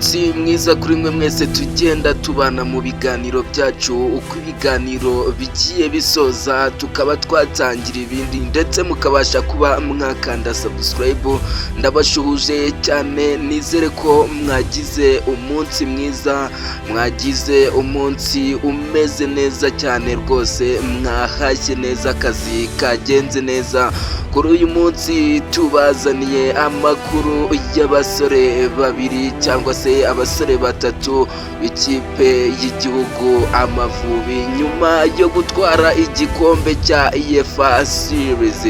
umunsi mwiza kuri mwe mwese tugenda tubana mu biganiro byacu, uko ibiganiro bigiye bisoza tukaba twatangira ibindi ndetse mukabasha kuba mwakanda subscribe. Ndabashuhuje cyane, nizere ko mwagize umunsi mwiza, mwagize umunsi umeze neza cyane rwose, mwahashye neza, akazi kagenze neza. Kuri uyu munsi tubazaniye amakuru y'abasore babiri cyangwa se abasore batatu b'ikipe y'igihugu Amavubi nyuma yo gutwara igikombe cya UEFA Series.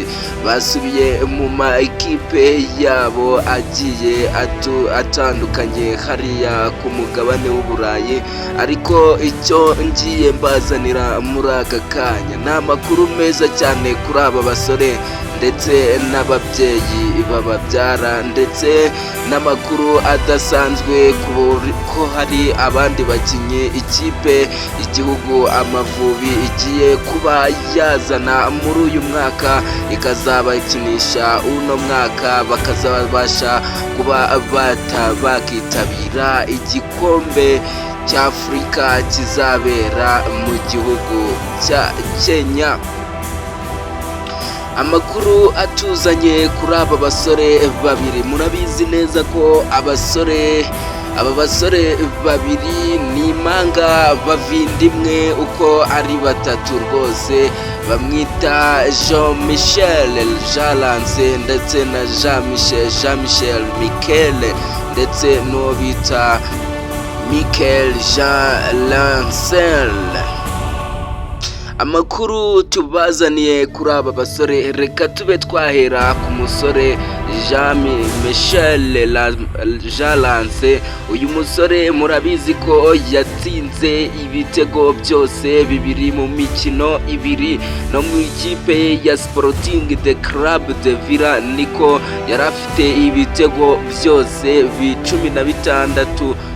Basubiye mu makipe yabo agiye atandukanye hariya ku mugabane w'Uburayi, ariko icyo ngiye mbazanira muri aka kanya ni amakuru meza cyane kuri aba basore ndetse n'ababyeyi bababyara, ndetse n'amakuru adasanzwe ko hari abandi bakinnyi ikipe y'igihugu Amavubi igiye kuba yazana muri uyu mwaka, ikazabakinisha uno mwaka bakazabasha kuba bakitabira igikombe cy'Afurika kizabera mu gihugu cya Kenya. Amakuru atuzanye kuri aba basore babiri, murabizi neza ko aba basore babiri ni impanga bavindimwe uko ari batatu rwose. Bamwita Jean Michel Jalance ndetse na Jean Michel Mikel ndetse n'uwo bita Mikel Jean Lancel. Amakuru tubazaniye kuri aba basore, reka tube twahera ku musore Jean Michel Jalance. Uyu musore murabizi ko yatsinze ibitego byose bibiri mu mikino ibiri no mu ikipe ya Sporting de Club de Villa, niko yari afite ibitego byose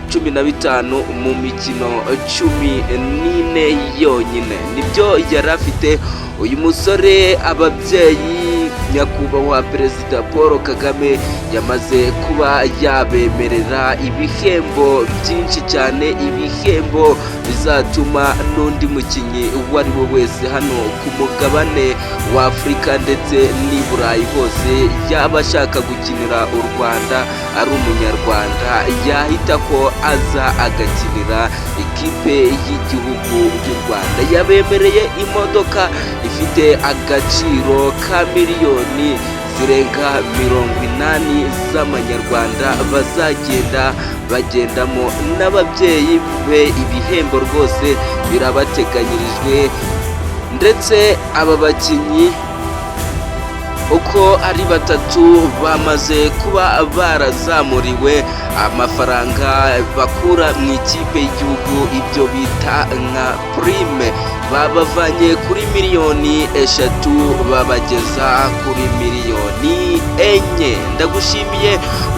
15 mu mikino 14 yonyine, nibyo yari afite uyu musore. Ababyeyi nyakubahwa Perezida Paul Kagame yamaze kuba yabemerera ibihembo byinshi cyane, ibihembo bizatuma n'undi mukinnyi uwo ari we wese hano ku mugabane wa Afurika ndetse n'i Burayi hose yaba ashaka gukinira u Rwanda, ari umunyarwanda yahita ko aza agakinira ikipe y'igihugu y'u Rwanda. Yabemereye imodoka ifite agaciro ka miliyoni zirenga 80 z'amanyarwanda bazagenda bagendamo n'ababyeyi be. Ibihembo rwose birabateganyirijwe, ndetse aba bakinnyi uko ari batatu bamaze kuba barazamuriwe amafaranga bakura mu ikipe y'igihugu, ibyo bita nka prime. Babavanye kuri miliyoni 3 babageza kuri miliyoni 4. Ndagushimiye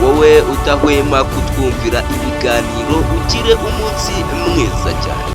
wowe udahwema kutwumvira ibiganiro, ugire umunsi mwiza cyane.